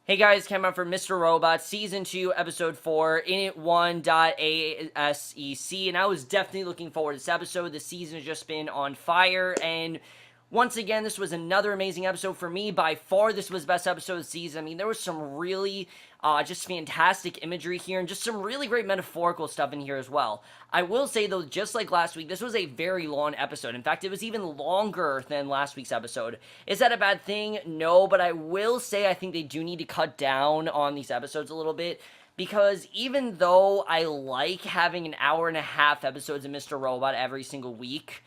Hey guys, Cameron from Mr. Robot, Season 2, Episode 4, Init1.ASEC, and I was definitely looking forward to this episode. The season has just been on fire, and once again, this was another amazing episode for me. By far, this was the best episode of the season. I mean, there was some really just fantastic imagery here and just some really great metaphorical stuff in here as well. I will say, though, just like last week, this was a very long episode. In fact, it was even longer than last week's episode. Is that a bad thing? No, but I will say I think they do need to cut down on these episodes a little bit. Because even though I like having an hour and a half episodes of Mr. Robot every single week,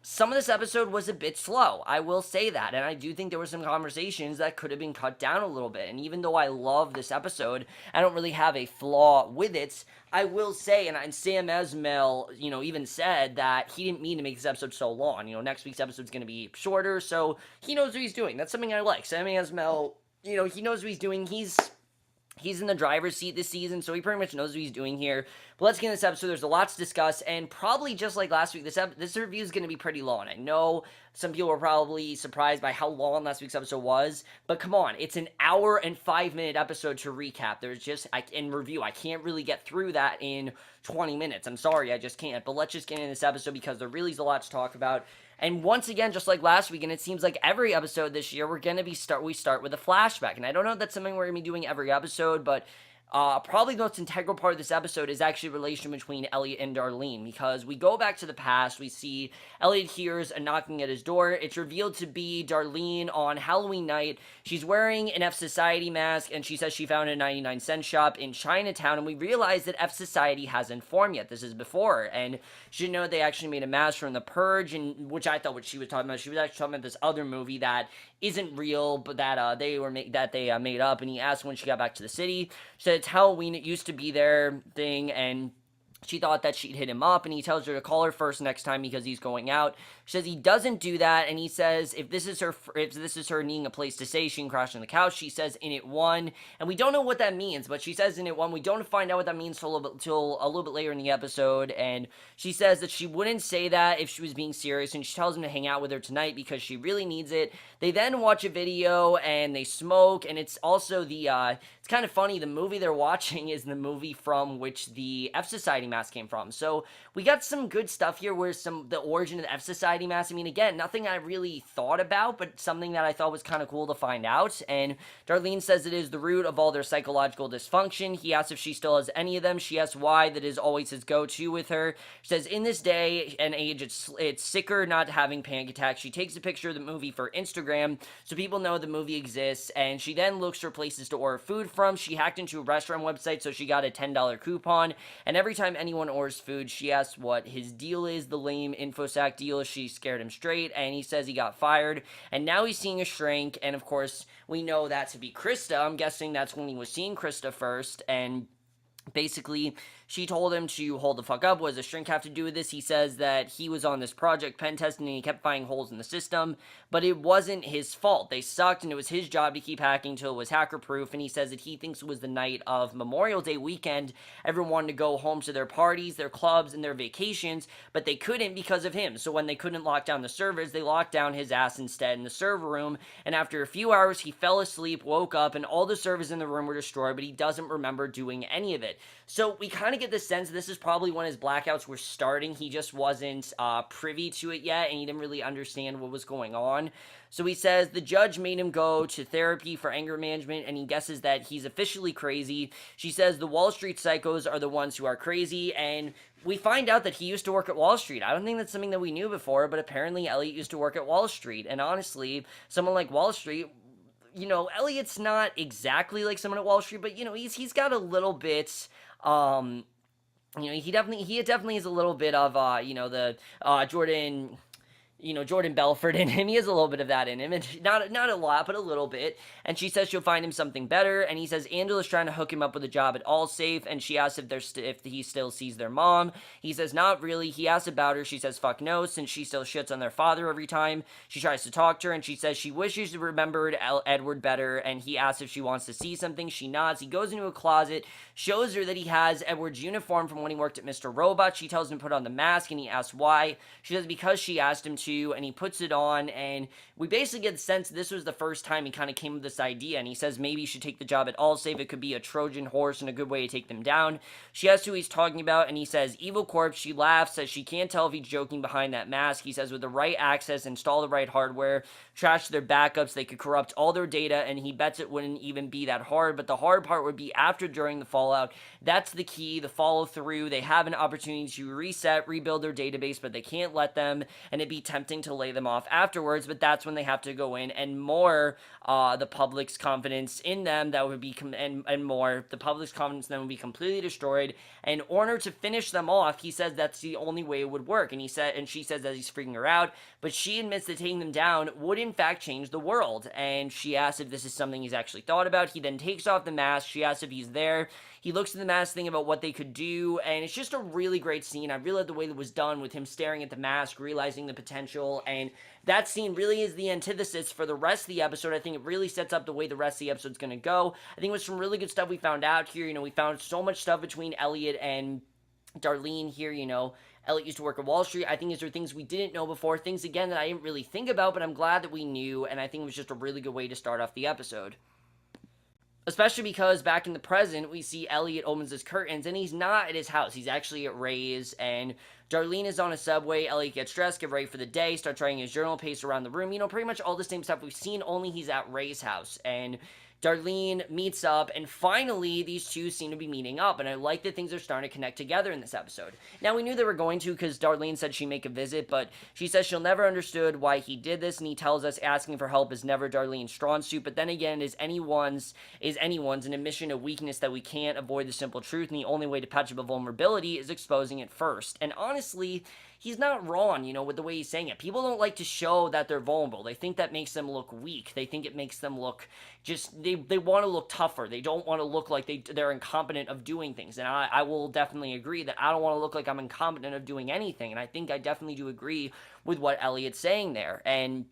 some of this episode was a bit slow. I will say that. And I do think there were some conversations that could have been cut down a little bit. And even though I love this episode, I don't really have a flaw with it. I will say, and Sam Esmail, even said that he didn't mean to make this episode so long. Next week's episode is going to be shorter, so he knows what he's doing. That's something I like. Sam Esmail, he knows what he's doing. He's in the driver's seat this season, so he pretty much knows what he's doing here. But let's get into this episode. There's a lot to discuss, and probably just like last week, this review is going to be pretty long. I know some people were probably surprised by how long last week's episode was, but come on, it's an hour and 5-minute episode to recap. In review, I can't really get through that in 20 minutes. I'm sorry, I just can't. But let's just get into this episode because there really is a lot to talk about. And once again, just like last week, and it seems like every episode this year, we start with a flashback. And I don't know if that's something we're going to be doing every episode, but probably the most integral part of this episode is actually the relation between Elliot and Darlene, because we go back to the past. We see Elliot hears a knocking at his door. It's revealed to be Darlene on Halloween night. She's wearing an F Society mask, and she says she found it in a 99-cent shop in Chinatown, and we realize that F Society hasn't formed yet. This is before, and she didn't know they actually made a mask from The Purge, and which I thought what she was talking about. She was actually talking about this other movie that isn't real, but that they made up. And he asked when she got back to the city. She said it's Halloween. It used to be their thing, and she thought that she'd hit him up, and he tells her to call her first next time because he's going out. She says he doesn't do that, and he says if this is her needing a place to stay, she can crash on the couch. She says Init1, and we don't know what that means, but she says Init1. We don't find out what that means till a little bit later in the episode, and she says that she wouldn't say that if she was being serious, and she tells him to hang out with her tonight because she really needs it. They then watch a video, and they smoke, and it's also it's kind of funny, the movie they're watching is the movie from which the F Society mask came from. So we got some good stuff here where the origin of the F Society mask, I mean, again, nothing I really thought about, but something that I thought was kind of cool to find out. And Darlene says it is the root of all their psychological dysfunction. He asks if she still has any of them. She asks why. That is always his go-to with her. She says in this day and age, it's sicker not having panic attacks. She takes a picture of the movie for Instagram so people know the movie exists, and she then looks for places to order food from. She hacked into a restaurant website, so she got a $10 coupon, and every time anyone orders food, she asks what his deal is, the lame InfoSec deal. She scared him straight, and he says he got fired, and now he's seeing a shrink, and of course, we know that to be Krista. I'm guessing that's when he was seeing Krista first, and basically, she told him to hold the fuck up. What does a shrink have to do with this? He says that he was on this project pen testing and he kept finding holes in the system, but it wasn't his fault. They sucked and it was his job to keep hacking until it was hacker proof. And he says that he thinks it was the night of Memorial Day weekend. Everyone wanted to go home to their parties, their clubs, and their vacations, but they couldn't because of him. So when they couldn't lock down the servers, they locked down his ass instead in the server room. And after a few hours, he fell asleep, woke up, and all the servers in the room were destroyed, but he doesn't remember doing any of it. So we kind of get the sense this is probably when his blackouts were starting. He just wasn't privy to it yet, and he didn't really understand what was going on. So he says the judge made him go to therapy for anger management, and he guesses that he's officially crazy. She says the Wall Street psychos are the ones who are crazy, and we find out that he used to work at Wall Street. I don't think that's something that we knew before, but apparently Elliot used to work at Wall Street, and honestly, someone like Wall Street, Elliot's not exactly like someone at Wall Street, but, he's got a little bit, he definitely is a little bit of, Jordan Belfort in him. He has a little bit of that in him, and not a lot, but a little bit. And she says she'll find him something better, and he says Angela's trying to hook him up with a job at Allsafe, and she asks if he still sees their mom. He says not really. He asks about her. She says fuck no, since she still shits on their father every time she tries to talk to her, and she says she wishes she remembered Edward better, and he asks if she wants to see something. She nods. He goes into a closet, shows her that he has Edward's uniform from when he worked at Mr. Robot. She tells him to put on the mask, and he asks why. She says because she asked him to, tattoo, and he puts it on, and we basically get the sense this was the first time he kind of came with this idea, and he says maybe he should take the job at Allsave. It could be a Trojan horse and a good way to take them down. She asks who he's talking about, and he says, Evil Corp. She laughs, says she can't tell if he's joking behind that mask. He says with the right access, install the right hardware, trash their backups, they could corrupt all their data, and he bets it wouldn't even be that hard, but the hard part would be after, during the fallout. That's the key, the follow through. They have an opportunity to reset, rebuild their database, but they can't let them, and it'd be tempting to lay them off afterwards, but that's when they have to go in and more the public's confidence in them, that would be, and more, the public's confidence in them would be completely destroyed, and in order to finish them off, he says that's the only way it would work, and she says that he's freaking her out, but she admits that taking them down would in fact change the world, and she asks if this is something he's actually thought about. He then takes off the mask. She asks if he's there. He looks at the mask, thinking about what they could do, and it's just a really great scene. I really like the way that was done with him staring at the mask, realizing the potential, and that scene really is the antithesis for the rest of the episode. I think it really sets up the way the rest of the episode's going to go. I think it was some really good stuff we found out here. We found so much stuff between Elliot and Darlene here, Elliot used to work at Wall Street. I think these are things we didn't know before, things, again, that I didn't really think about, but I'm glad that we knew, and I think it was just a really good way to start off the episode. Especially because back in the present, we see Elliot opens his curtains, and he's not at his house. He's actually at Ray's, and Darlene is on a subway. Elliot gets dressed, get ready for the day, start trying his journal, pace around the room. Pretty much all the same stuff we've seen, only he's at Ray's house. And Darlene meets up, and finally, these two seem to be meeting up, and I like that things are starting to connect together in this episode. Now, we knew they were going to, because Darlene said she'd make a visit, but she says she'll never understood why he did this, and he tells us asking for help is never Darlene's strong suit, but then again, is anyone's an admission of weakness that we can't avoid the simple truth, and the only way to patch up a vulnerability is exposing it first. And honestly, he's not wrong, with the way he's saying it. People don't like to show that they're vulnerable. They think that makes them look weak. They think it makes them look they want to look tougher. They don't want to look like they're incompetent of doing things. And I will definitely agree that I don't want to look like I'm incompetent of doing anything. And I think I definitely do agree with what Elliot's saying there. And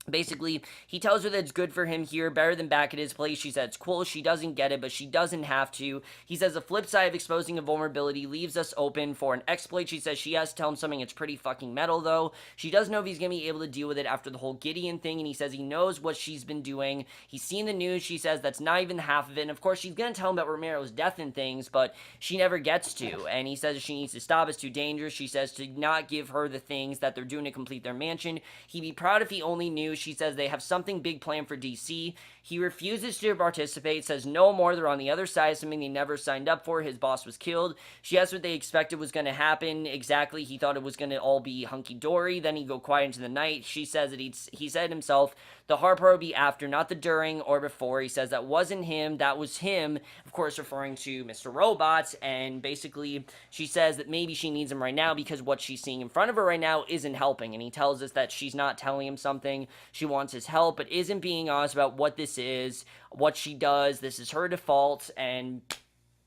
basically, he tells her that it's good for him here, better than back at his place. She said it's cool. She doesn't get it, but she doesn't have to. He says the flip side of exposing a vulnerability leaves us open for an exploit. She says she has to tell him something. It's pretty fucking metal, though. She doesn't know if he's going to be able to deal with it after the whole Gideon thing, and he says he knows what she's been doing. He's seen the news. She says that's not even half of it, and of course, she's going to tell him about Romero's death and things, but she never gets to, and he says she needs to stop. It's too dangerous. She says to not give her the things that they're doing to complete their mansion. He'd be proud if he only knew. She says they have something big planned for DC. He refuses to participate, says no more. They're on the other side of something they never signed up for. His boss was killed. She asked what they expected was going to happen. Exactly, he thought it was going to all be hunky-dory. Then he'd go quiet into the night. She says that he said himself, the hard part would be after, not the during or before. He says that wasn't him, that was him. Of course, referring to Mr. Robot. And basically, she says that maybe she needs him right now because what she's seeing in front of her right now isn't helping. And he tells us that she's not telling him something. She wants his help, but isn't being honest about what this is, what she does. This is her default, and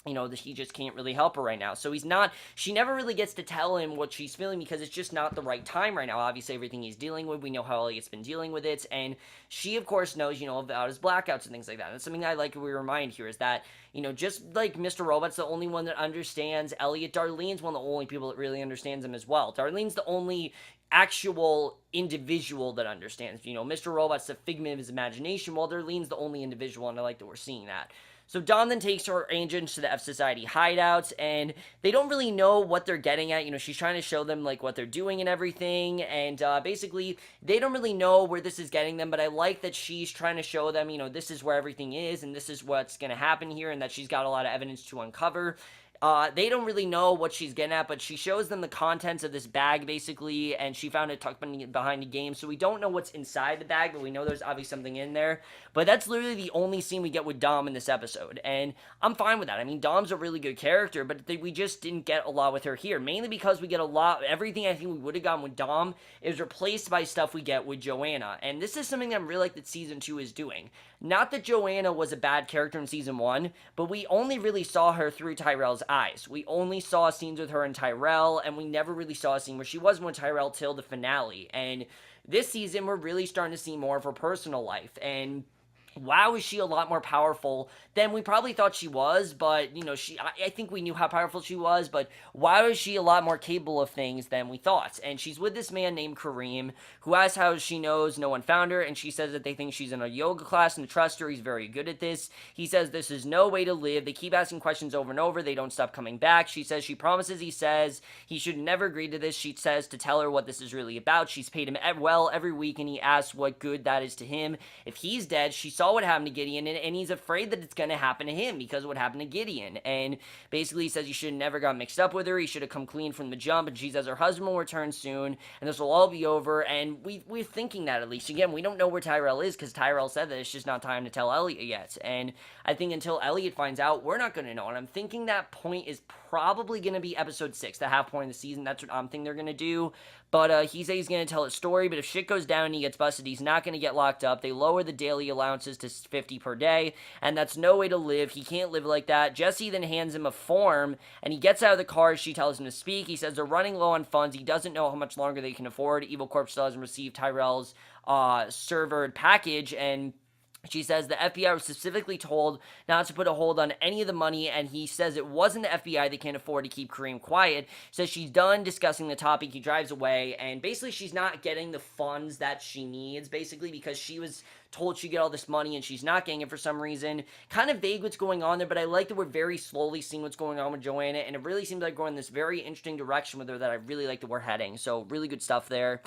that he just can't really help her right now. So she never really gets to tell him what she's feeling because it's just not the right time right now. Obviously, everything he's dealing with, we know how Elliot's been dealing with it, and she, of course, knows, about his blackouts and things like that. And something I like we remind here is that, just like Mr. Robot's the only one that understands Elliot, Darlene's one of the only people that really understands him as well. Darlene's the only actual individual that understands. Mr. Robot's the figment of his imagination, while Darlene's the only individual, and I like that we're seeing that. So Dom then takes her agents to the F Society hideouts, and they don't really know what they're getting at. She's trying to show them, what they're doing and everything, and basically, they don't really know where this is getting them, but I like that she's trying to show them, this is where everything is, and this is what's going to happen here, and that she's got a lot of evidence to uncover. They don't really know what she's getting at, but she shows them the contents of this bag, basically, and she found it tucked behind the game, so we don't know what's inside the bag, but we know there's obviously something in there. But that's literally the only scene we get with Dom in this episode, and I'm fine with that. I mean, Dom's a really good character, but we just didn't get a lot with her here, mainly because we get a lot, everything I think we would have gotten with Dom is replaced by stuff we get with Joanna, and this is something that I'm really like that Season 2 is doing. Not that Joanna was a bad character in Season 1, but we only really saw her through Tyrell's eyes. We only saw scenes with her and Tyrell, and we never really saw a scene where she wasn't with Tyrell till the finale. And this season, we're really starting to see more of her personal life. And wow, is she a lot more powerful than we probably thought she was, but, I think we knew how powerful she was, but wow, is she a lot more capable of things than we thought. And she's with this man named Kareem, who asks how she knows no one found her, and she says that they think she's in a yoga class and trust her. He's very good at this. He says this is no way to live. They keep asking questions over and over. They don't stop coming back. She says she promises he says he should never agree to this. She says to tell her what this is really about. She's paid him well every week, and he asks what good that is to him. If he's dead, she saw what happened to Gideon, and he's afraid that it's going to happen to him because of what happened to Gideon. And basically, he says he should have never got mixed up with her. He should have come clean from the jump. And she says her husband will return soon, and this will all be over. And we're thinking that, at least. Again, we don't know where Tyrell is because Tyrell said that it's just not time to tell Elliot yet. And I think until Elliot finds out, we're not going to know. And I'm thinking that point is probably going to be episode 6, the half point of the season. That's what I'm thinking they're going to do. But he says he's going to tell his story, but if shit goes down and he gets busted, he's not going to get locked up. They lower the daily allowances to 50 per day, and that's no way to live. He can't live like that. Jesse then hands him a form, and he gets out of the car as she tells him to speak. He says they're running low on funds. He doesn't know how much longer they can afford. Evil Corp still hasn't received Tyrell's server package, and she says the FBI was specifically told not to put a hold on any of the money, and he says it wasn't the FBI. They can't afford to keep Kareem quiet. Says she's done discussing the topic. He drives away, and basically she's not getting the funds that she needs, basically, because she was told she'd get all this money, and she's not getting it for some reason. Kind of vague what's going on there, but I like that we're very slowly seeing what's going on with Joanna, and it really seems like we're in this very interesting direction with her that I really like that we're heading. So really good stuff there.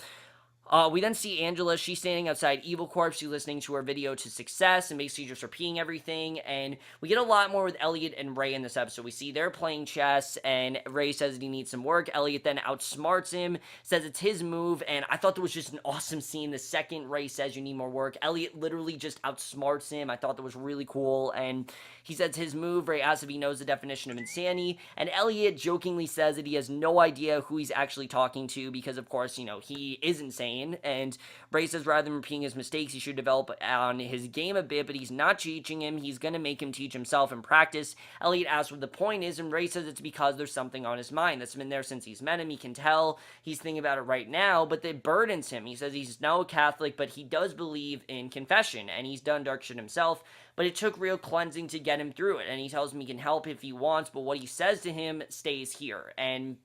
We then see Angela. She's standing outside Evil Corp. She's listening to her video to success and basically just repeating everything. And we get a lot more with Elliot and Ray in this episode. We see they're playing chess, and Ray says that he needs some work. Elliot then outsmarts him, says it's his move, and I thought that was just an awesome scene. The second Ray says you need more work, Elliot literally just outsmarts him. I thought that was really cool, and he says his move. Ray asks if he knows the definition of insanity, and Elliot jokingly says that he has no idea who he's actually talking to because, of course, he is insane. And Ray says rather than repeating his mistakes, he should develop on his game a bit, but he's not teaching him. He's going to make him teach himself in practice. Elliot asks what the point is, and Ray says it's because there's something on his mind that's been there since he's met him. He can tell he's thinking about it right now, but it burdens him. He says he's now a Catholic, but he does believe in confession, and he's done dark shit himself, but it took real cleansing to get him through it, and he tells him he can help if he wants, but what he says to him stays here. And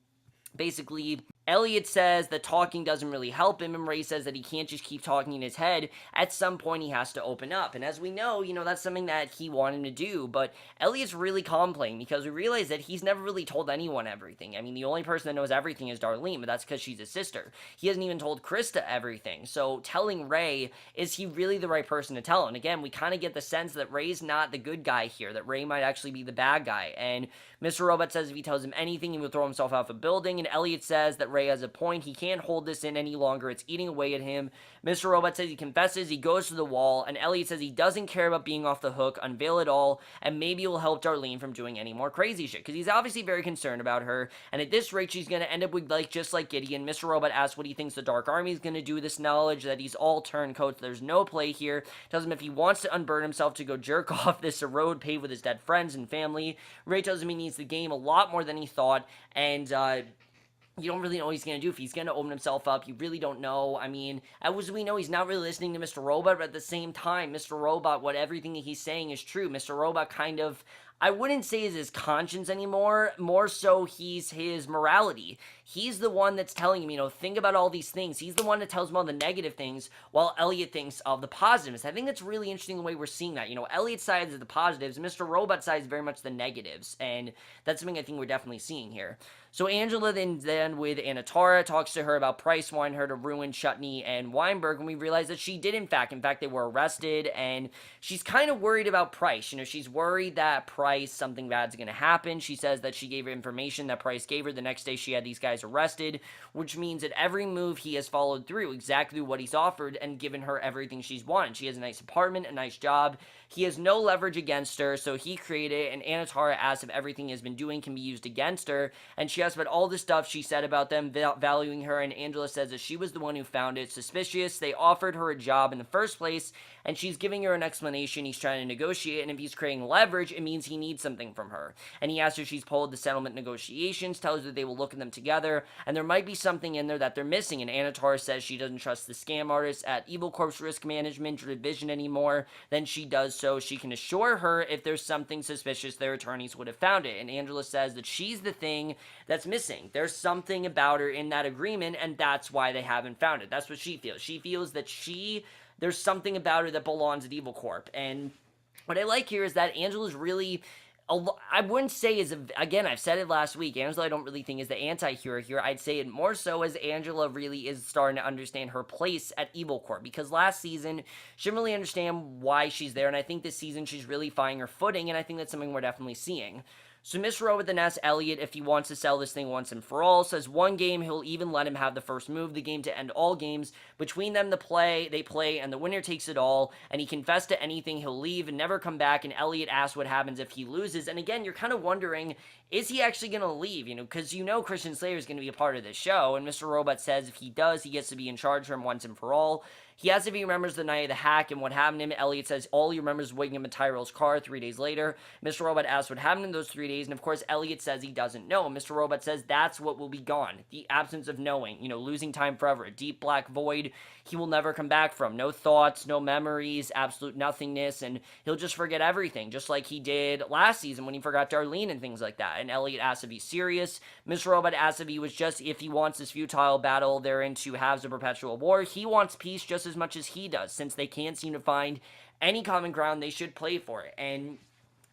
basically, Elliot says that talking doesn't really help him, and Ray says that he can't just keep talking in his head. At some point, he has to open up. And as we know, that's something that he wanted to do. But Elliot's really calm playing because we realize that he's never really told anyone everything. I mean, the only person that knows everything is Darlene, but that's because she's his sister. He hasn't even told Krista everything. So telling Ray, is he really the right person to tell? And again, we kind of get the sense that Ray's not the good guy here, that Ray might actually be the bad guy. And Mr. Robot says if he tells him anything, he will throw himself off a building. And Elliot says that Ray has a point. He can't hold this in any longer. It's eating away at him. Mr. Robot says he confesses. He goes to the wall. And Elliot says he doesn't care about being off the hook. Unveil it all. And maybe it will help Darlene from doing any more crazy shit. Because he's obviously very concerned about her. And at this rate, she's going to end up with, just like Gideon. Mr. Robot asks what he thinks the Dark Army is going to do with this knowledge. That he's all turncoats. There's no play here. Tells him if he wants to unburden himself to go jerk off this road paved with his dead friends and family. Ray tells him he needs the game a lot more than he thought. And, you don't really know what he's going to do. If he's going to open himself up, you really don't know. I mean, as we know, he's not really listening to Mr. Robot, but at the same time, Mr. Robot, everything that he's saying is true. Mr. Robot kind of, I wouldn't say is his conscience anymore, more so he's his morality. He's the one that's telling him, think about all these things. He's the one that tells him all the negative things, while Elliot thinks of the positives. I think that's really interesting the way we're seeing that. Elliot's side is the positives, Mr. Robot's side is very much the negatives, and that's something I think we're definitely seeing here. So Angela then with Anatara talks to her about Price wanting her to ruin Chutney and Weinberg, and we realize that she did in fact they were arrested, and she's kind of worried about Price. She's worried that Price, something bad's going to happen. She says that she gave her information that Price gave her the next day she had these guys arrested, which means that every move he has followed through exactly what he's offered and given her everything she's wanted. She has a nice apartment, a nice job. He has no leverage against her, so he created it, and Anatara asks if everything he has been doing can be used against her, and she asks about all the stuff she said about them valuing her, and Angela says that she was the one who found it suspicious. They offered her a job in the first place, and she's giving her an explanation. He's trying to negotiate, and if he's creating leverage, it means he needs something from her. And he asks if she's pulled the settlement negotiations, tells her they will look at them together, and there might be something in there that they're missing. And Anatar says she doesn't trust the scam artist at Evil Corp's risk management division anymore. Then she does so she can assure her if there's something suspicious, their attorneys would have found it. And Angela says that she's the thing that's missing. There's something about her in that agreement, and that's why they haven't found it. That's what she feels. She feels that there's something about her that belongs at Evil Corp. And what I like here is that Angela's really, I wouldn't say again, I've said it last week, Angela I don't really think is the anti-hero here. I'd say it more so as Angela really is starting to understand her place at Evil Corp, because last season, she didn't really understand why she's there, and I think this season she's really finding her footing, and I think that's something we're definitely seeing. So Mr. Robot then asks Elliot if he wants to sell this thing once and for all, says one game he'll even let him have the first move, the game to end all games. Between them they play, and the winner takes it all, and he confessed to anything, he'll leave and never come back, and Elliot asks what happens if he loses, and again, you're kind of wondering, is he actually going to leave, because Christian Slater is going to be a part of this show, and Mr. Robot says if he does, he gets to be in charge for him once and for all. He asks if he remembers the night of the hack and what happened to him. Elliot says all he remembers is waking up in Tyrell's car 3 days later. Mr. Robot asks what happened in those 3 days, and of course, Elliot says he doesn't know. Mr. Robot says that's what will be gone. The absence of knowing, losing time forever. A deep black void he will never come back from. No thoughts, no memories, absolute nothingness, and he'll just forget everything, just like he did last season when he forgot Darlene and things like that. And Elliot asks if he's serious. Mr. Robot asks if he wants this futile battle they're in to have a perpetual war. He wants peace just as much as he does, since they can't seem to find any common ground. They should play for it. And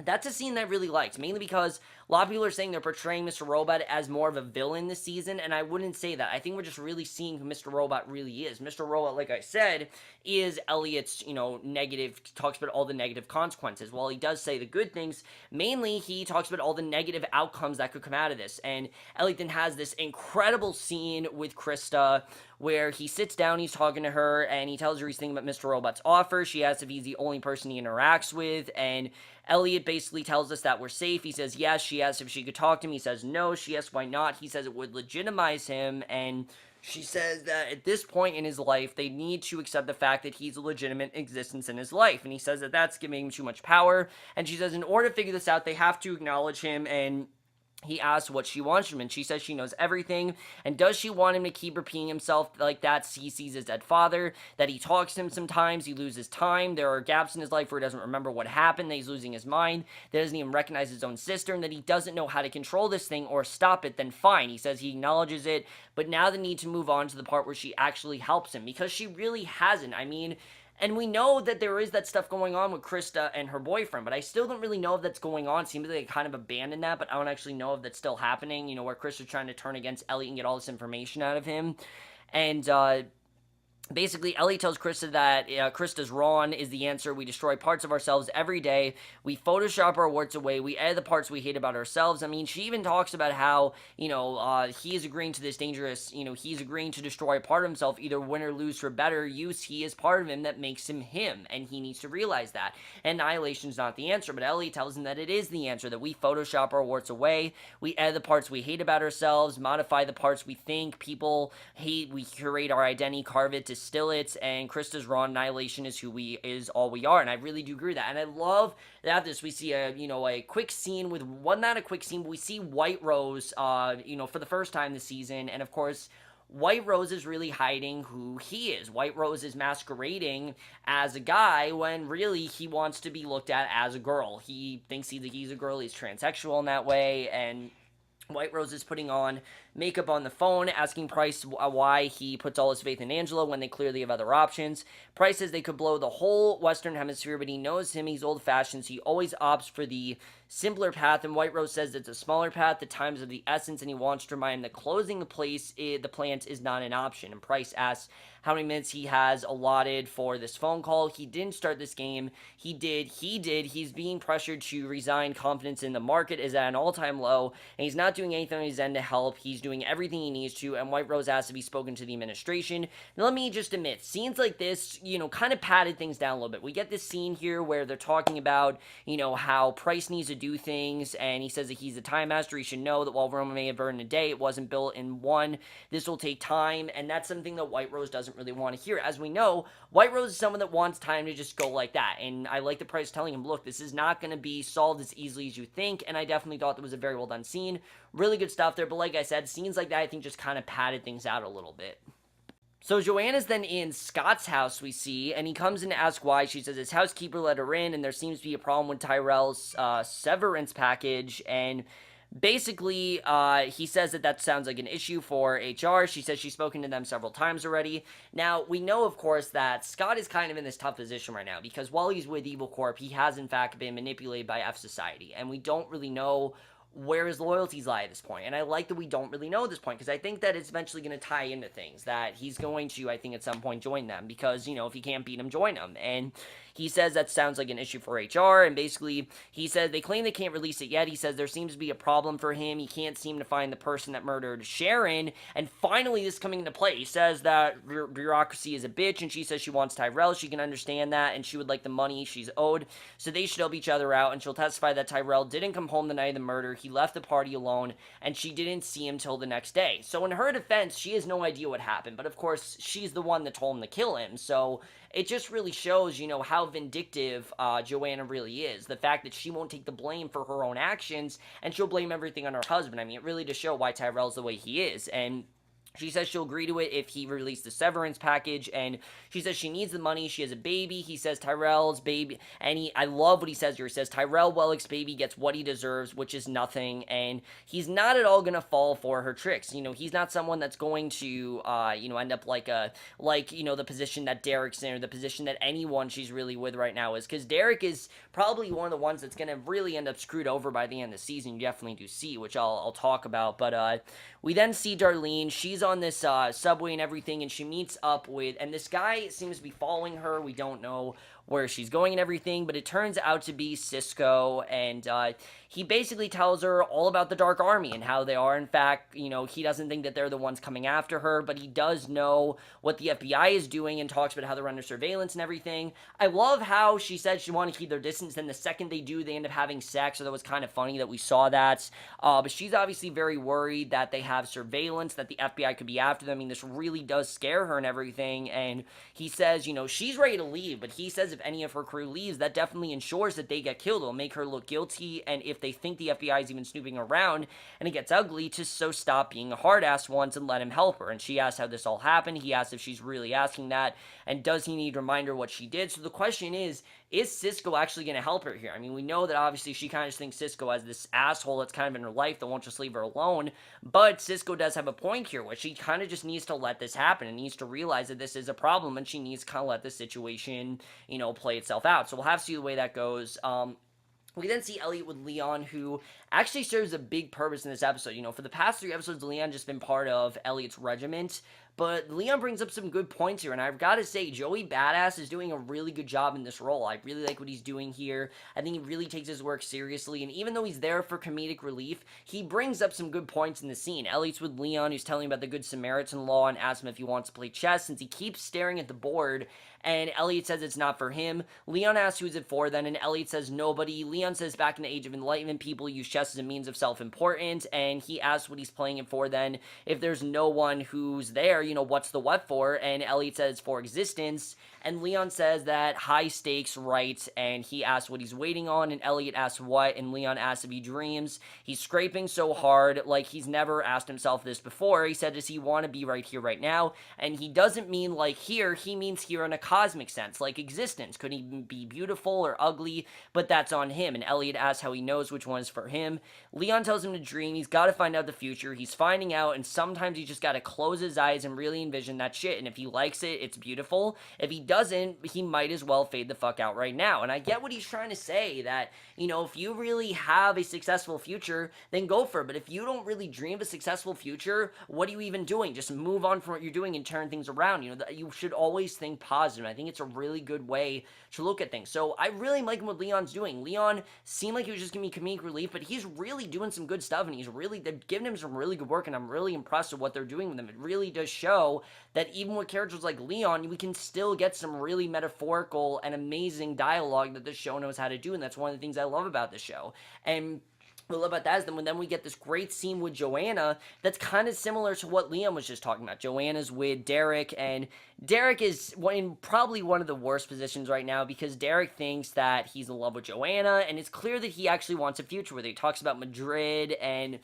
that's a scene that I really liked, mainly because a lot of people are saying they're portraying Mr. Robot as more of a villain this season, and I wouldn't say that. I think we're just really seeing who Mr. Robot really is. Mr. Robot, like I said, is Elliot's, negative, talks about all the negative consequences. While he does say the good things, mainly he talks about all the negative outcomes that could come out of this. And Elliot then has this incredible scene with Krista where he sits down, he's talking to her, and he tells her he's thinking about Mr. Robot's offer. She asks if he's the only person he interacts with, and Elliot basically tells us that we're safe. He says yes. She asks if she could talk to him. He says no. She asks why not. He says it would legitimize him, and she says that at this point in his life, they need to accept the fact that he's a legitimate existence in his life, and he says that that's giving him too much power, and she says in order to figure this out, they have to acknowledge him, and he asks what she wants from him, and she says she knows everything, and does she want him to keep repeating himself like that? He sees his dead father, that he talks to him sometimes, he loses time, there are gaps in his life where he doesn't remember what happened, that he's losing his mind, that he doesn't even recognize his own sister, and that he doesn't know how to control this thing or stop it. Then fine, he says he acknowledges it, but now the need to move on to the part where she actually helps him, because she really hasn't. And we know that there is that stuff going on with Krista and her boyfriend, but I still don't really know if that's going on. It seems like they kind of abandoned that, but I don't actually know if that's still happening, where Krista's trying to turn against Elliot and get all this information out of him. And, basically, Ellie tells Krista that Krista's Ron is the answer. We destroy parts of ourselves every day. We Photoshop our warts away. We edit the parts we hate about ourselves. She even talks about how, he is agreeing to this dangerous, he's agreeing to destroy a part of himself, either win or lose for better use. He is part of him that makes him him, and he needs to realize that. Annihilation's not the answer, but Ellie tells him that it is the answer, that we Photoshop our warts away. We edit the parts we hate about ourselves, modify the parts we think people hate. We curate our identity, carve it, distill it, and Krista's raw annihilation is all we are, and I really do agree with that. And I love that after this we see a quick scene with, well, not a quick scene, but we see White Rose for the first time this season, and of course White Rose is really hiding who he is. White Rose is masquerading as a guy when really he wants to be looked at as a girl. He thinks he's a girl, he's transsexual in that way, and White Rose is putting on makeup on the phone, asking Price why he puts all his faith in Angela when they clearly have other options. Price says they could blow the whole Western Hemisphere, but he knows him, he's old-fashioned, so he always opts for the simpler path, and White Rose says it's a smaller path, the times of the essence, and he wants to remind him that closing the plant is not an option. And Price asks how many minutes he has allotted for this phone call. He didn't start this game. He did. He's being pressured to resign. Confidence in the market is at an all-time low, and he's not doing anything on his end to help. He's doing everything he needs to, and White Rose asks to be spoken to the administration. Now, let me just admit, scenes like this, kind of padded things down a little bit. We get this scene here where they're talking about, how Price needs to do things, and he says that he's a time master. He should know that while Rome may have burned in a day, it wasn't built in one. This will take time, and that's something that White Rose doesn't really want to hear. As we know, White Rose is someone that wants time to just go like that, and I like the Price telling him, look, this is not going to be solved as easily as you think, and I definitely thought that was a very well done scene. Really good stuff there, but like I said, scenes like that I think just kind of padded things out a little bit. So Joanna's then in Scott's house, we see, and he comes in to ask why. She says his housekeeper let her in, and there seems to be a problem with Tyrell's severance package, and basically, he says that sounds like an issue for HR. She says she's spoken to them several times already. Now, we know, of course, that Scott is kind of in this tough position right now, because while he's with Evil Corp, he has, in fact, been manipulated by F Society, and we don't really know where his loyalties lie at this point. And I like that we don't really know at this point, because I think that it's eventually going to tie into things, that he's going to, I think, at some point join them, because, if he can't beat him, join them. And he says that sounds like an issue for HR, and basically, he says they claim they can't release it yet. He says there seems to be a problem for him. He can't seem to find the person that murdered Sharon, and finally, this is coming into play. He says that bureaucracy is a bitch, and she says she wants Tyrell. She can understand that, and she would like the money she's owed, so they should help each other out, and she'll testify that Tyrell didn't come home the night of the murder. He left the party alone, and she didn't see him till the next day. So in her defense, she has no idea what happened, but of course, she's the one that told him to kill him, so it just really shows, how vindictive Joanna really is. The fact that she won't take the blame for her own actions, and she'll blame everything on her husband. I mean, it really does show why Tyrell's the way he is, and she says she'll agree to it if he released the severance package, and she says she needs the money. She has a baby. He says Tyrell's baby, and I love what he says here. He says Tyrell Wellick's baby gets what he deserves, which is nothing, and he's not at all going to fall for her tricks. He's not someone that's going to, end up like the position that Derek's in, or the position that anyone she's really with right now is, because Derek is probably one of the ones that's going to really end up screwed over by the end of the season. You definitely do see, which I'll talk about, but we then see Darlene. She's on this subway and everything, and she meets up with, and this guy seems to be following her. We don't know where she's going and everything, but it turns out to be Cisco, and he basically tells her all about the Dark Army and how they are, in fact, he doesn't think that they're the ones coming after her, but he does know what the FBI is doing and talks about how they're under surveillance and everything. I love how she said she wanted to keep their distance, then the second they do, they end up having sex, so that was kind of funny that we saw that, but she's obviously very worried that they have surveillance, that the FBI could be after them. I mean, this really does scare her and everything, and he says, she's ready to leave, but he says if any of her crew leaves, that definitely ensures that they get killed. It'll make her look guilty, and if they think the FBI is even snooping around and it gets ugly, to so stop being a hard ass once and let him help her. And she asks how this all happened. He asks if she's really asking that, and does he need to remind her what she did. So the question is Cisco actually going to help her here? I mean, we know that obviously she kind of just thinks Cisco as this asshole that's kind of in her life that won't just leave her alone, but Cisco does have a point here, where she kind of just needs to let this happen and needs to realize that this is a problem, and she needs to kind of let the situation, play itself out. So we'll have to see the way that goes. We then see Elliot with Leon, who actually serves a big purpose in this episode. For the past 3 episodes, Leon just been part of Elliot's regiment, but Leon brings up some good points here, and I've got to say, Joey Badass is doing a really good job in this role. I really like what he's doing here. I think he really takes his work seriously, and even though he's there for comedic relief, he brings up some good points in the scene. Elliot's with Leon, who's telling him about the Good Samaritan law, and asks him if he wants to play chess, since he keeps staring at the board, and Elliot says it's not for him. Leon asks who's it for then, and Elliot says nobody. Leon says back in the Age of Enlightenment, people use chess as a means of self-importance, and he asks what he's playing it for then. If there's no one who's there, what's the what for? And Elliot says for existence, and Leon says that high stakes, right? And he asks what he's waiting on, and Elliot asks what, and Leon asks if he dreams. He's scraping so hard, like he's never asked himself this before. He said, does he want to be right here, right now? And he doesn't mean like here, he means here in a cosmic sense, like existence. Could he be beautiful or ugly? But that's on him. And Elliot asks how he knows which one is for him. Leon tells him to dream. He's got to find out the future. He's finding out, and sometimes he just got to close his eyes and really envision that shit. And if he likes it, it's beautiful. If he doesn't, doesn't, he might as well fade the fuck out right now. And I get what he's trying to say, that, if you really have a successful future, then go for it. But if you don't really dream of a successful future, what are you even doing? Just move on from what you're doing and turn things around. You should always think positive. And I think it's a really good way to look at things. So I really like what Leon's doing. Leon seemed like he was just giving me comedic relief, but he's really doing some good stuff, and they've given him some really good work, and I'm really impressed with what they're doing with him. It really does show that even with characters like Leon, we can still get some really metaphorical and amazing dialogue that this show knows how to do, and that's one of the things I love about the show. And what I love about that is then we get this great scene with Joanna that's kind of similar to what Liam was just talking about. Joanna's with Derek, and Derek is in probably one of the worst positions right now, because Derek thinks that he's in love with Joanna, and it's clear that he actually wants a future with her. He talks about Madrid, and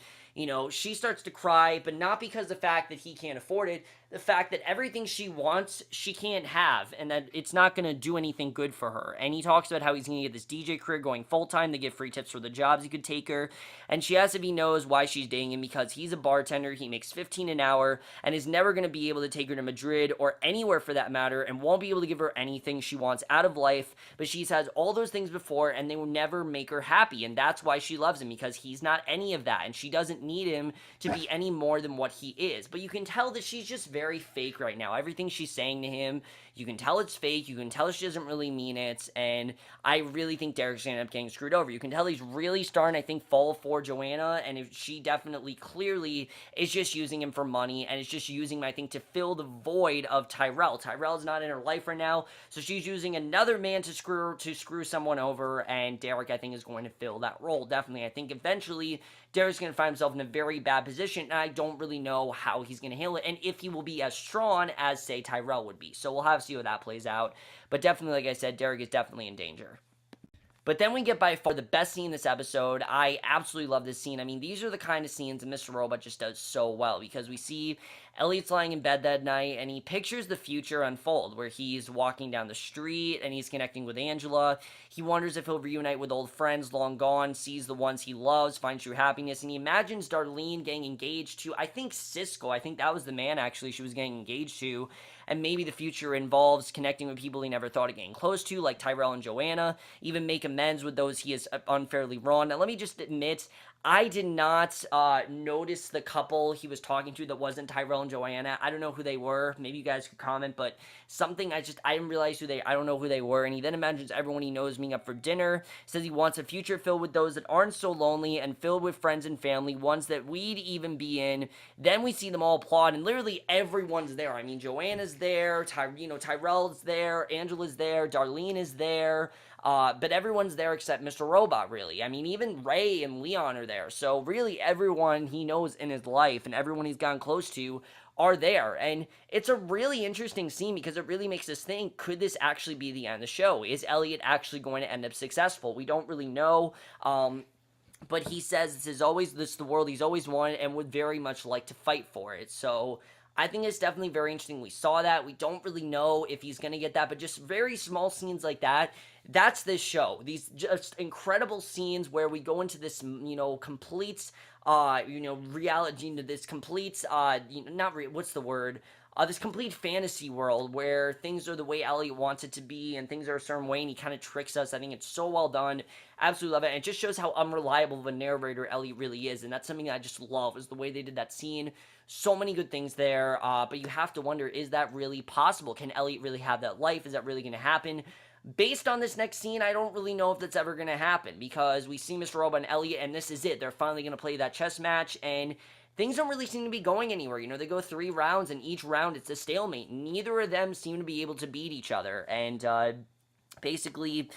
she starts to cry, but not because of the fact that he can't afford it, the fact that everything she wants, she can't have, and that it's not going to do anything good for her. And he talks about how he's going to get this DJ career going full-time, they give free tips for the jobs he could take her, and she asks if he knows why she's dating him, because he's a bartender, he makes $15 an hour, and is never going to be able to take her to Madrid, or anywhere for that matter, and won't be able to give her anything she wants out of life, but she's had all those things before, and they will never make her happy, and that's why she loves him, because he's not any of that, and she doesn't need him to be any more than what he is. But you can tell that she's just very fake right now. Everything she's saying to him, you can tell it's fake, you can tell she doesn't really mean it, and I really think Derek's gonna end up getting screwed over. You can tell he's really starting, I think, fall for Joanna, and if she definitely, clearly, is just using him for money, and is just using him, I think, to fill the void of Tyrell. Tyrell's not in her life right now, so she's using another man to screw someone over, and Derek, I think, is going to fill that role, definitely. I think eventually Derek's going to find himself in a very bad position, and I don't really know how he's going to handle it, and if he will be as strong as, say, Tyrell would be. So we'll have to see how that plays out. But definitely, like I said, Derek is definitely in danger. But then we get by far the best scene in this episode. I absolutely love this scene. I mean, these are the kind of scenes that Mr. Robot just does so well, because we see Elliot's lying in bed that night, and he pictures the future unfold, where he's walking down the street, and he's connecting with Angela. He wonders if he'll reunite with old friends long gone, sees the ones he loves, finds true happiness, and he imagines Darlene getting engaged to, I think, Cisco. I think that was the man, actually, she was getting engaged to. And maybe the future involves connecting with people he never thought of getting close to, like Tyrell and Joanna, even make amends with those he has unfairly wronged. Now, let me just admit, I did not notice the couple he was talking to that wasn't Tyrell and Joanna. I don't know who they were. Maybe you guys could comment, but something I didn't realize I don't know who they were. And he then imagines everyone he knows meeting up for dinner, says he wants a future filled with those that aren't so lonely and filled with friends and family, ones that we'd even be in. Then we see them all applaud, and literally everyone's there. I mean, Joanna's there, Tyrell's there, Angela's there, Darlene is there. But everyone's there except Mr. Robot, really. I mean, even Ray and Leon are there. So really everyone he knows in his life and everyone he's gotten close to are there. And it's a really interesting scene because it really makes us think, could this actually be the end of the show? Is Elliot actually going to end up successful? We don't really know. But he says this is the world he's always wanted and would very much like to fight for it. So I think it's definitely very interesting. We saw that. We don't really know if he's going to get that, but just very small scenes like that. That's this show. These just incredible scenes where we go into this, complete, reality, this complete, what's the word? This complete fantasy world where things are the way Elliot wants it to be and things are a certain way, and he kind of tricks us. I think it's so well done. Absolutely love it. And it just shows how unreliable of a narrator Elliot really is, and that's something I just love, is the way they did that scene. So many good things there, but you have to wonder, is that really possible? Can Elliot really have that life? Is that really going to happen? Based on this next scene, I don't really know if that's ever going to happen, because we see Mr. Robot and Elliot, and this is it. They're finally going to play that chess match, and things don't really seem to be going anywhere. They go 3 rounds, and each round it's a stalemate. Neither of them seem to be able to beat each other, and basically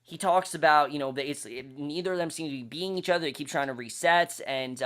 he talks about, neither of them seem to be beating each other. They keep trying to reset, and,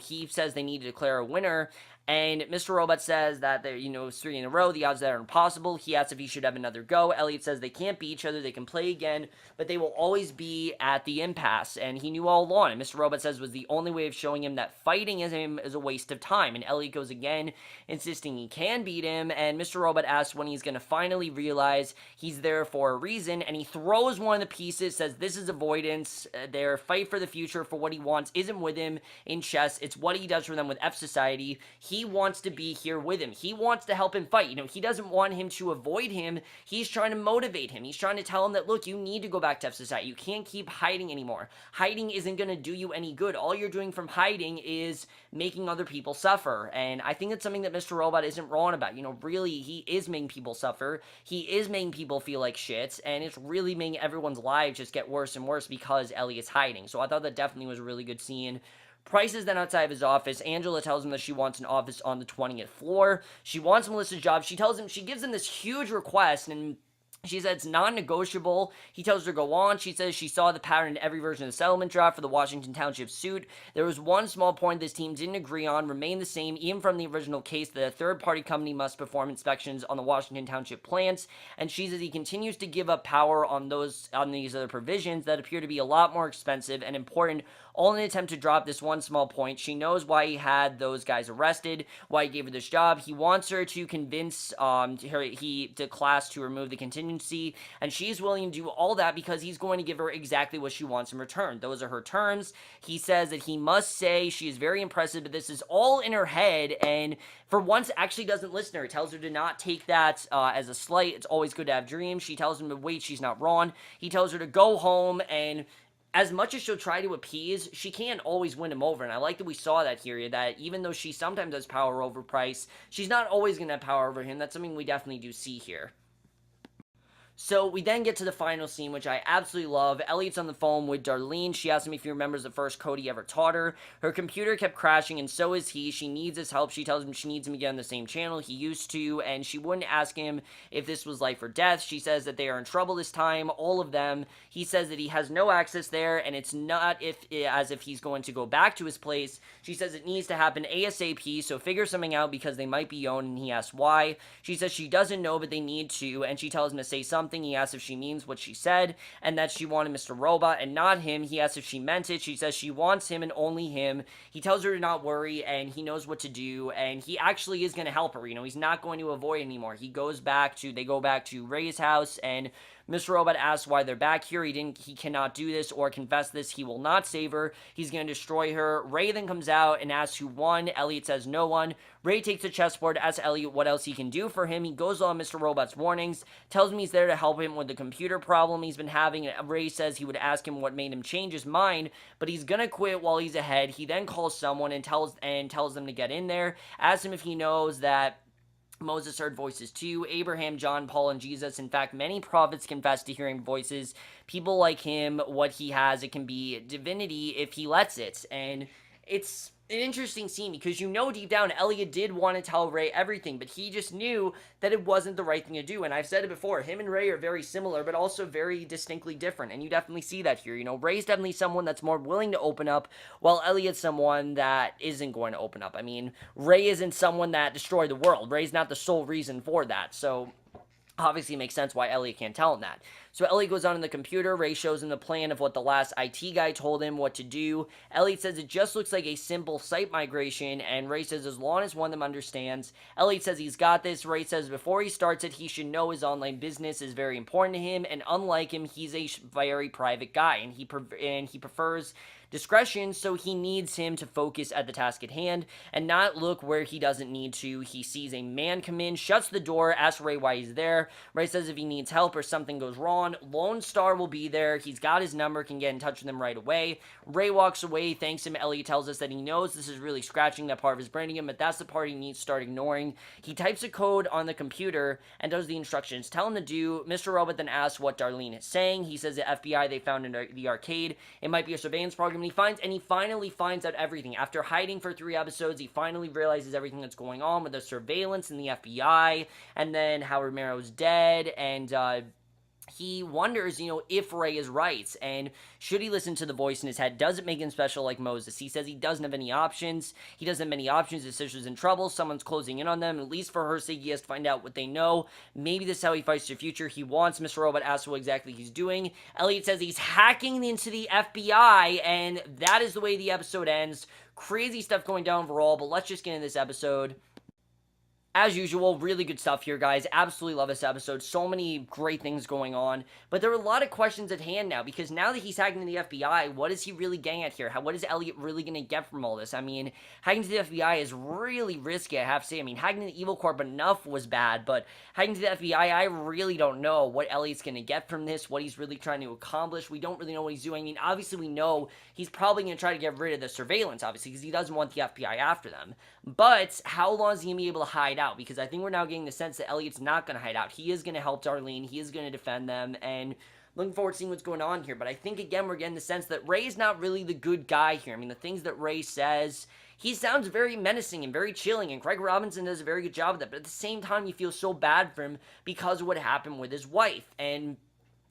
he says they need to declare a winner. And Mr. Robot says that they're, it's 3 in a row, the odds that are impossible. He asks if he should have another go. Elliot says they can't beat each other, they can play again, but they will always be at the impasse. And he knew all along. And Mr. Robot says was the only way of showing him that fighting him is a waste of time. And Elliot goes again, insisting he can beat him. And Mr. Robot asks when he's going to finally realize he's there for a reason. And he throws one of the pieces, says this is avoidance. Their fight for the future, for what he wants, isn't with him in chess. It's what he does for them with F Society. He he wants to be here with him. He wants to help him fight. He doesn't want him to avoid him. He's trying to motivate him. He's trying to tell him that, look, you need to go back to society. You can't keep hiding anymore. Hiding isn't going to do you any good. All you're doing from hiding is making other people suffer. And I think it's something that Mr. Robot isn't wrong about. Really, he is making people suffer. He is making people feel like shit. And it's really making everyone's lives just get worse and worse because Elliot's hiding. So I thought that definitely was a really good scene. Price is then outside of his office. Angela tells him that she wants an office on the 20th floor. She wants Melissa's job. She gives him this huge request, and she said it's non-negotiable. He tells her to go on. She says she saw the pattern in every version of the settlement draft for the Washington Township suit. There was one small point this team didn't agree on, remained the same even from the original case, that a third-party company must perform inspections on the Washington Township plants. And she says he continues to give up power on these other provisions that appear to be a lot more expensive and important, all in an attempt to drop this one small point. She knows why he had those guys arrested, why he gave her this job. He wants her to convince the class to remove the contingency, and she's willing to do all that because he's going to give her exactly what she wants in return. Those are her terms. He says that he must say she is very impressive, but this is all in her head, and for once actually doesn't listen to her. Tells her to not take that as a slight. It's always good to have dreams. She tells him to wait, she's not wrong. He tells her to go home, and as much as she'll try to appease, she can't always win him over. And I like that we saw that here, that even though she sometimes has power over Price, she's not always going to have power over him. That's something we definitely do see here. So we then get to the final scene, which I absolutely love. Elliot's on the phone with Darlene. She asks him if he remembers the first code he ever taught her. Her computer kept crashing, and so is he. She needs his help. She tells him she needs him again on the same channel he used to, and she wouldn't ask him if this was life or death. She says that they are in trouble this time, all of them. He says that he has no access there, and it's not as if he's going to go back to his place. She says it needs to happen ASAP, so figure something out because they might be owned, and he asks why. She says she doesn't know, but they need to, and she tells him to say something. He asks if she means what she said, and that she wanted Mr. Robot and not him. He asks if she meant it. She says she wants him and only him. He tells her to not worry, and he knows what to do, and he actually is going to help her. He's not going to avoid anymore. They go back to Ray's house, and Mr. Robot asks why they're back here. He cannot do this or confess this. He will not save her. He's going to destroy her. Ray then comes out and asks who won. Elliot says no one. Ray takes a chessboard, asks Elliot what else he can do for him. He goes on Mr. Robot's warnings, tells him he's there to help him with the computer problem he's been having. Ray says he would ask him what made him change his mind, but he's going to quit while he's ahead. He then calls someone and tells them to get in there, asks him if he knows that Moses heard voices too. Abraham, John, Paul, and Jesus. In fact, many prophets confess to hearing voices. People like him, what he has, it can be divinity if he lets it. And it's an interesting scene because deep down Elliot did want to tell Ray everything, but he just knew that it wasn't the right thing to do. And I've said it before, him and Ray are very similar, but also very distinctly different. And you definitely see that here. Ray's definitely someone that's more willing to open up, while Elliot's someone that isn't going to open up. I mean, Ray isn't someone that destroyed the world. Ray's not the sole reason for that. So obviously it makes sense why Elliot can't tell him that. So Elliot goes on in the computer. Ray shows him the plan of what the last IT guy told him what to do. Elliot says it just looks like a simple site migration, and Ray says as long as one of them understands. Elliot says he's got this. Ray says before he starts it, he should know his online business is very important to him, and unlike him, he's a very private guy, and he prefers discretion, so he needs him to focus at the task at hand and not look where he doesn't need to. He sees a man come in, shuts the door, asks Ray why he's there. Ray says if he needs help or something goes wrong, Lone Star will be there. He's got his number, can get in touch with him right away. Ray walks away, thanks him. Elliot tells us that he knows this is really scratching that part of his brain again, but that's the part he needs to start ignoring. He types a code on the computer and does the instructions. Tell him to do. Mr. Robot then asks what Darlene is saying. He says the FBI they found in the arcade. It might be a surveillance program. And he finally finds out everything. After hiding for 3 episodes, he finally realizes everything that's going on with the surveillance and the FBI, and then how Romero's dead, and he wonders, if Ray is right, and should he listen to the voice in his head? Does it make him special like Moses? He says he doesn't have any options. He doesn't have many options. His sister's in trouble. Someone's closing in on them. At least for her sake, he has to find out what they know. Maybe this is how he fights the future. He wants Mr. Robot asks what exactly he's doing. Elliot says he's hacking into the FBI, and that is the way the episode ends. Crazy stuff going down overall, but let's just get into this episode. as usual, really good stuff here, guys. Absolutely love this episode. So many great things going on. But there are a lot of questions at hand now, because now that he's hacking into the FBI, what is he really getting at here? What is Elliot really going to get from all this? I mean, hacking to the FBI is really risky, I have to say. I mean, hacking to the Evil Corp enough was bad, but hacking to the FBI, I really don't know what Elliot's going to get from this, what he's really trying to accomplish. We don't really know what he's doing. I mean, obviously we know he's probably going to try to get rid of the surveillance, obviously, because he doesn't want the FBI after them. But how long is he going to be able to hide out? Because I think we're now getting the sense that Elliot's not going to hide out. He is going to help Darlene. He is going to defend them, and looking forward to seeing what's going on here. But I think, again, we're getting the sense that Ray's not really the good guy here. I mean, the things that Ray says, he sounds very menacing and very chilling, and Craig Robinson does a very good job of that. But at the same time, you feel so bad for him because of what happened with his wife. And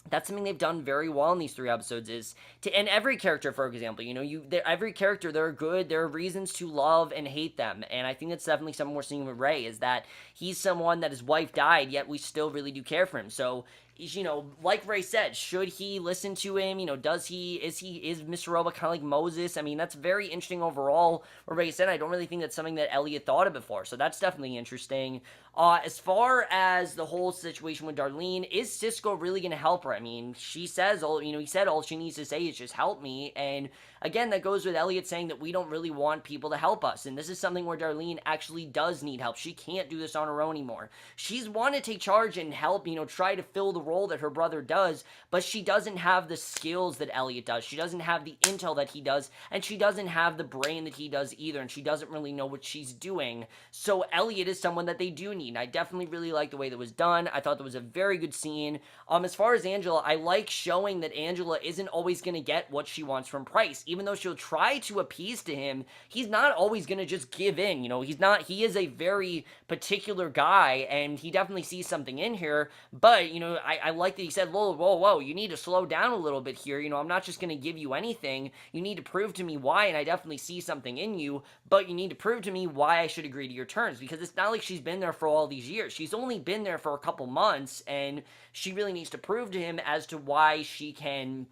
that's something they've done very well in these 3 episodes, is to, and every character, for example, you know, every character, they're good, there are reasons to love and hate them, and I think that's definitely something we're seeing with Ray, is that he's someone that his wife died, yet we still really do care for him. So, you know, like Ray said, should he listen to him? You know, is Mr. Robot kind of like Moses? I mean, that's very interesting overall. What Ray said, I don't really think that's something that Elliot thought of before, so that's definitely interesting. As far as the whole situation with Darlene, is Cisco really going to help her? I mean, she says, he said all she needs to say is just help me, and again, that goes with Elliot saying that we don't really want people to help us, and this is something where Darlene actually does need help. She can't do this on her own anymore. She's want to take charge and help, try to fill the role that her brother does, but she doesn't have the skills that Elliot does. She doesn't have the intel that he does, and she doesn't have the brain that he does either, and she doesn't really know what she's doing. So Elliot is someone that they do need, and I definitely really like the way that was done. I thought that was a very good scene. As far as Angela, I like showing that Angela isn't always going to get what she wants from Price. Even though she'll try to appease to him, he's not always going to just give in. He is a very particular guy, and he definitely sees something in here, but, I like that he said, whoa, you need to slow down a little bit here. I'm not just going to give you anything. You need to prove to me why, and I definitely see something in you, but you need to prove to me why I should agree to your terms, because it's not like she's been there for all these years. She's only been there for a couple months, and she really needs to prove to him as to why she can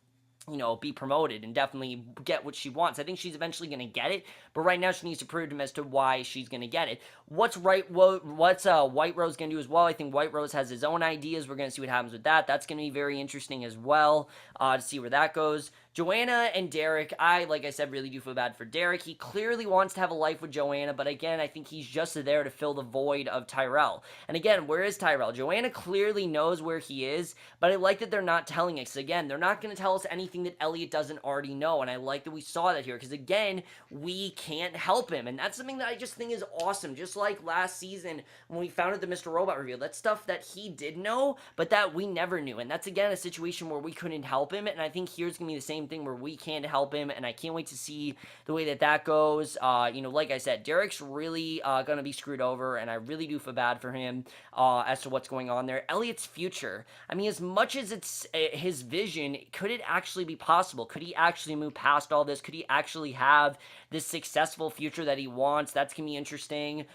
be promoted and definitely get what she wants. I think she's eventually going to get it, but right now she needs to prove to him as to why she's going to get it. What's White Rose going to do as well? I think White Rose has his own ideas. We're going to see what happens with that. That's going to be very interesting as well, to see where that goes. Joanna and Derek, like I said, really do feel bad for Derek. He clearly wants to have a life with Joanna, but again, I think he's just there to fill the void of Tyrell. And again, where is Tyrell? Joanna clearly knows where he is, but I like that they're not telling us. Again, they're not going to tell us anything that Elliot doesn't already know, and I like that we saw that here, because again, we can't help him, and that's something that I just think is awesome. Just like last season when we found out the Mr. Robot reveal, that's stuff that he did know, but that we never knew, and that's again a situation where we couldn't help him, and I think here's going to be the same thing where we can't help him, and I can't wait to see the way that goes. Like I said, Derek's really going to be screwed over, and I really do feel bad for him as to what's going on there. Elliot's future, I mean, as much as it's his vision, could it actually be possible? Could he actually move past all this? Could he actually have this successful future that he wants? That's going to be interesting.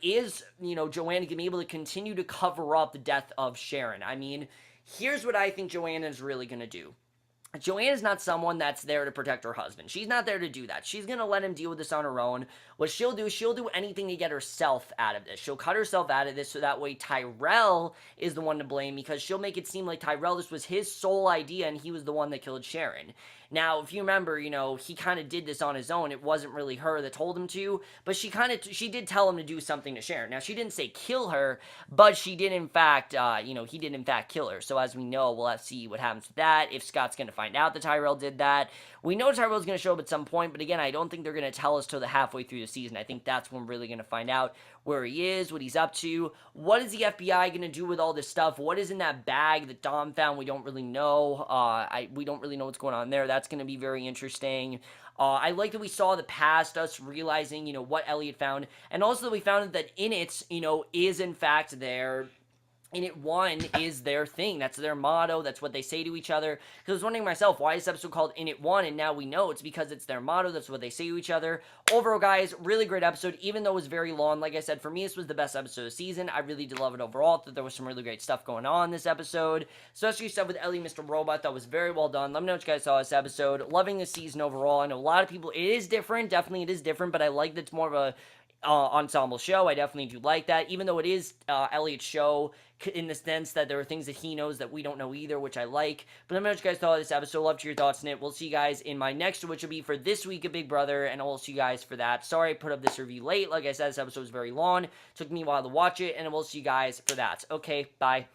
Is Joanna going to be able to continue to cover up the death of Sharon? I mean, here's what I think Joanna is really going to do. Joanna's not someone that's there to protect her husband. She's not there to do that. She's going to let him deal with this on her own. What she'll do anything to get herself out of this. She'll cut herself out of this so that way Tyrell is the one to blame, because she'll make it seem like Tyrell, this was his sole idea and he was the one that killed Sharon. Now, if you remember, he kind of did this on his own. It wasn't really her that told him to, but she did tell him to do something to Sharon. Now, she didn't say kill her, but she did in fact, he did in fact kill her. So as we know, we'll have to see what happens with that, if Scott's going to find out that Tyrell did that. We know Tyrell's going to show up at some point, but again, I don't think they're going to tell us till the halfway through the season. I think that's when we're really going to find out where he is, what he's up to. What is the FBI going to do with all this stuff? What is in that bag that Dom found? We don't really know. We don't really know what's going on there. That's going to be very interesting. I like that we saw the past, us realizing, what Elliot found, and also that we found that Init, is in fact there. Init1 is their thing. That's their motto. That's what they say to each other. Because I was wondering myself, why is this episode called Init1? And now we know it's because it's their motto. That's what they say to each other. Overall, guys, really great episode, even though it was very long. Like I said, for me, this was the best episode of the season. I really did love it overall. I thought there was some really great stuff going on in this episode. Especially stuff with Ellie, Mr. Robot. That was very well done. Let me know what you guys saw this episode. Loving this season overall. I know a lot of people, it is different. Definitely it is different, but I like that it's more of a ensemble show. I definitely do like that, even though it is Elliot's show in the sense that there are things that he knows that we don't know either, which I like. But let me know what you guys thought of this episode. Love to hear your thoughts on it. We'll see you guys in my next, which will be for this week of Big Brother, and I'll see you guys for that. Sorry I put up this review late. Like I said, this episode was very long. Took me a while to watch it, and we'll see you guys for that. Okay, bye.